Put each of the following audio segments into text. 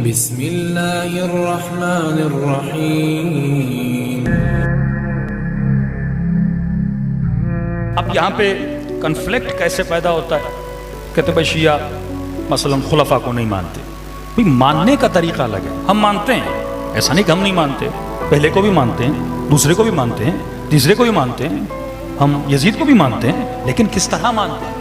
बिस्मिल्लाहिर्रहमानिर्रहीम। अब यहाँ पे कन्फ्लिक्ट कैसे पैदा होता है? कहते भाई शिया मसलन खुलफा को नहीं मानते। भाई मानने का तरीका अलग है। हम मानते हैं, ऐसा नहीं कि हम नहीं मानते, पहले को भी मानते हैं, दूसरे को भी मानते हैं, तीसरे को भी मानते हैं, हम यजीद को भी मानते हैं, लेकिन किस तरह मानते हैं?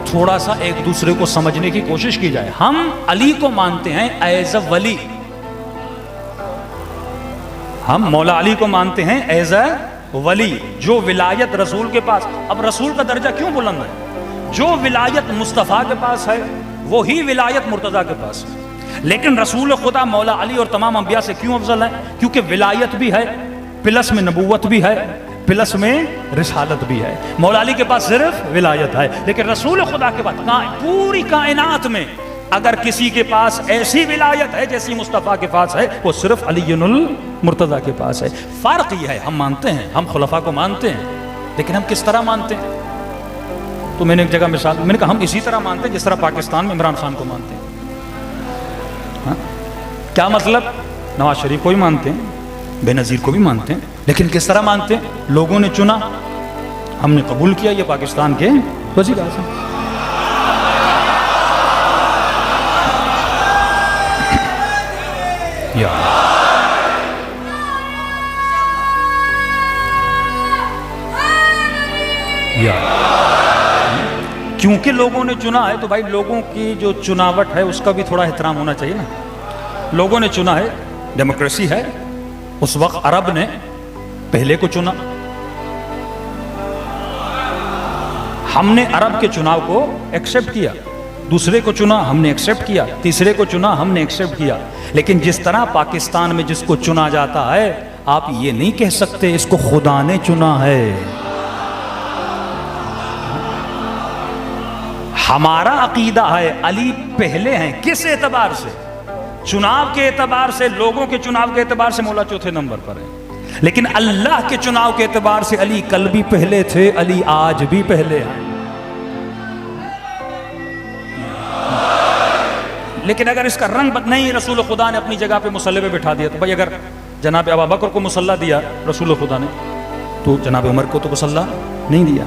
थोड़ा सा एक दूसरे को समझने की कोशिश की जाए। हम अली को मानते हैं एज अ वली, हम मौला अली को मानते हैं एज अ वली, जो विलायत रसूल के पास। अब रसूल का दर्जा क्यों बुलंद है? जो विलायत मुस्तफ़ा के पास है वो ही विलायत मुर्तज़ा के पास है। लेकिन रसूल खुदा मौला अली और तमाम अंबिया से क्यों अफजल है? क्योंकि विलायत भी है, प्लस में नबूवत भी है, प्लस में रिसालत भी है। मौला अली के पास सिर्फ विलायत है, लेकिन रसूल खुदा के पास पूरी कायनात में अगर किसी के पास ऐसी विलायत है जैसी मुस्तफ़ा के पास है, वो सिर्फ अलीयुल मुर्तज़ा के पास है। फर्क यह है, हम मानते हैं, हम खुलफा को मानते हैं, लेकिन हम किस तरह मानते हैं? तो मैंने एक जगह मिसाल, मैंने कहा हम इसी तरह मानते हैं जिस तरह पाकिस्तान में इमरान खान को मानते हैं। हाँ? क्या मतलब? नवाज शरीफ को भी मानते हैं, बेनज़ीर को भी मानते हैं, लेकिन किस तरह मानते हैं? लोगों ने चुना, हमने कबूल किया, ये पाकिस्तान के वज़ीर आज़म। क्योंकि लोगों ने चुना है, तो भाई लोगों की जो चुनावट है उसका भी थोड़ा एहतराम होना चाहिए ना। लोगों ने चुना है, डेमोक्रेसी है। उस वक्त अरब ने पहले को चुना, हमने अरब के चुनाव को एक्सेप्ट किया, दूसरे को चुना हमने एक्सेप्ट किया, तीसरे को चुना हमने एक्सेप्ट किया। लेकिन जिस तरह पाकिस्तान में जिसको चुना जाता है, आप ये नहीं कह सकते इसको खुदा ने चुना है। हमारा अकीदा है अली पहले हैं। किस एतबार से? चुनाव के एतबार से, लोगों के चुनाव के एतबार से मौला चौथे नंबर पर है, लेकिन अल्लाह के चुनाव के एतबार से अली कल भी पहले थे, अली आज भी पहले हैं। लेकिन अगर इसका रंग नहीं, रसूल खुदा ने अपनी जगह पे मुसल्ले पे बिठा दिया, तो भाई अगर जनाब अबू बकर को मुसल्ला दिया रसूल खुदा ने, तो जनाब उमर को तो मुसल्ला नहीं दिया,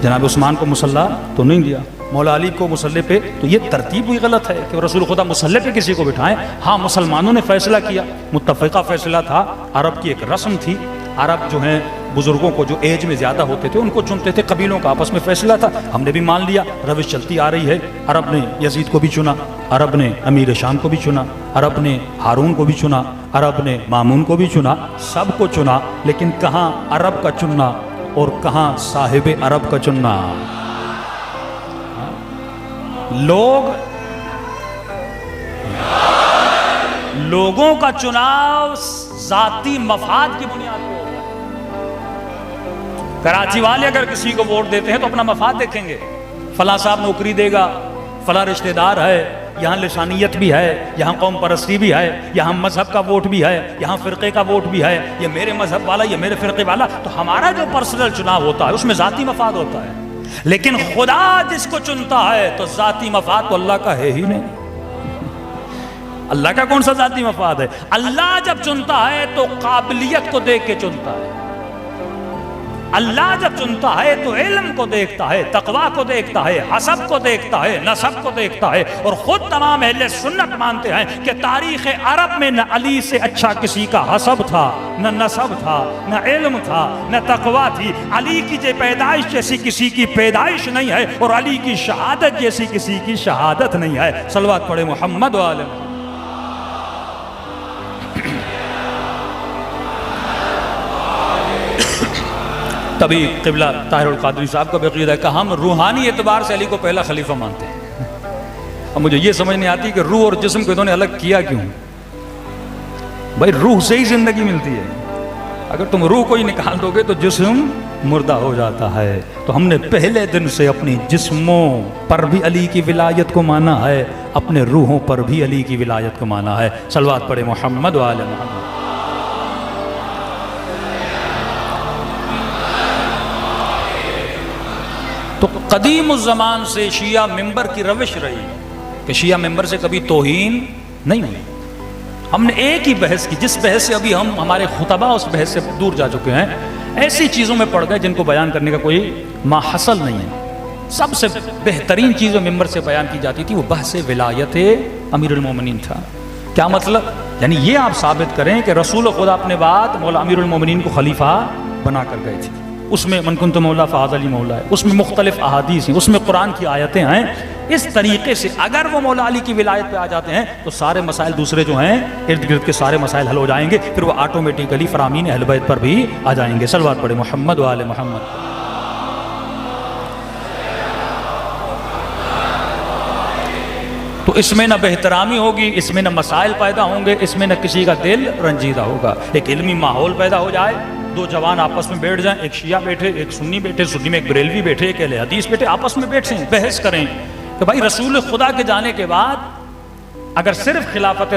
जनाब उस्मान को मुसल्ला तो नहीं दिया, मौला अली को मुसल्ले पे। तो ये तरतीब भी गलत है कि रसूल खुदा मुसल्ले पे किसी को बिठाएं। हाँ, मुसलमानों ने फैसला किया, मुत्तफ़िक़ा फैसला था, अरब की एक रस्म थी। अरब जो हैं बुजुर्गों को जो एज में ज़्यादा होते थे उनको चुनते थे, कबीलों का आपस में फैसला था, हमने भी मान लिया, रविश चलती आ रही है। अरब ने यजीद को भी चुना, अरब ने अमीर शाम को भी चुना, अरब ने हारून को भी चुना, अरब ने मामून को भी चुना, सबको चुना। लेकिन कहाँ अरब का चुनना और कहाँ साहिब अरब का चुनना? लोगों का चुनाव जाती मफाद की बुनियाद पर होता है। कराची वाले अगर किसी को वोट देते हैं तो अपना मफाद देखेंगे, फला साहब नौकरी देगा, फला रिश्तेदार है, यहाँ लिसानियत भी है, यहाँ कौम परस्ती भी है, यहाँ मजहब का वोट भी है, यहाँ फ़िरक़े का वोट भी है, ये मेरे मजहब वाला, ये मेरे फ़िरक़े वाला। तो हमारा जो पर्सनल चुनाव होता है उसमें ज़ाती मफाद होता है। लेकिन खुदा जिसको चुनता है तो ज़ाती मफाद तो अल्लाह का है ही नहीं। अल्लाह का कौन सा ज़ाती मफाद है? अल्लाह जब चुनता है तो काबिलियत को देख के चुनता है। अल्लाह जब चुनता है तो इल्म को देखता है, तकवा को देखता है, हसब को देखता है, नसब को देखता है। और खुद तमाम अहले सुन्नत मानते हैं कि तारीख़ अरब में न अली से अच्छा किसी का हसब था, न नसब था, न इल्म था, न तकवा थी। अली की जो पैदाइश जैसी किसी की पैदाइश नहीं है, और अली की शहादत जैसी किसी की शहादत नहीं है। सलवात पढ़े मोहम्मद व आले। तभी क़िबला ताहिरुल क़ादरी साहब का अक़ीदा है कि हम रूहानी एतबार से अली को पहला खलीफा मानते हैं। अब मुझे ये समझ नहीं आती कि रूह और जिस्म को इन्होंने अलग किया क्यों? भाई रूह से ही जिंदगी मिलती है, अगर तुम रूह को ही निकाल दोगे तो जिस्म मुर्दा हो जाता है। तो हमने पहले दिन से अपनी जिस्मों पर भी अली की विलायत को माना है, अपने रूहों पर भी अली की विलायत को माना है। सलवात पढ़े मोहम्मद व आले मोहम्मद। कदीम उस ज़मान से शिया मिंबर की रविश रही कि शिया मिंबर से कभी तौहीन नहीं हुई। हमने एक ही बहस की, जिस बहस से अभी हम हमारे खुतबा उस बहस से दूर जा चुके हैं। ऐसी चीज़ों में पड़ गए जिनको बयान करने का कोई माहसल नहीं है। सबसे बेहतरीन चीज़ जो मिंबर से बयान की जाती थी वो बहस विलायत अमीरुल मोमिनीन था। क्या मतलब? यानी ये आप साबित करें कि रसूल खुदा अपने बाद मौला अमीरुल मोमिनीन को खलीफा बना कर गए थे। उसमें मन कुंतु मौला फ़ाज़ अली मौला है, उसमें मुख्तलिफ अहादीस हैं, उसमें कुरान की आयतें हैं। इस तरीके से अगर वो मौला अली की विलायत पे आ जाते हैं तो सारे मसाइल दूसरे जो हैं इर्द गिर्द के सारे मसाइल हल हो जाएंगे। फिर वो ऑटोमेटिकली फरामीन अहल बैत पर भी आ जाएंगे। सलवात पढ़े मोहम्मद व आले मोहम्मद। तो इसमें न बेहतरामी होगी, इसमें न मसाइल पैदा होंगे, इसमें न किसी का दिल रंजीदा होगा। एक इल्मी माहौल पैदा हो जाए, दो जवान आपस में बैठ जाएं, एक शिया बैठे, एक सुन्नी बैठे, सुन्नी में एक बरेलवी बैठे, एक अहले हदीस बैठे, आपस में बैठे बहस करें कि भाई रसूल खुदा के जाने के बाद अगर सिर्फ खिलाफत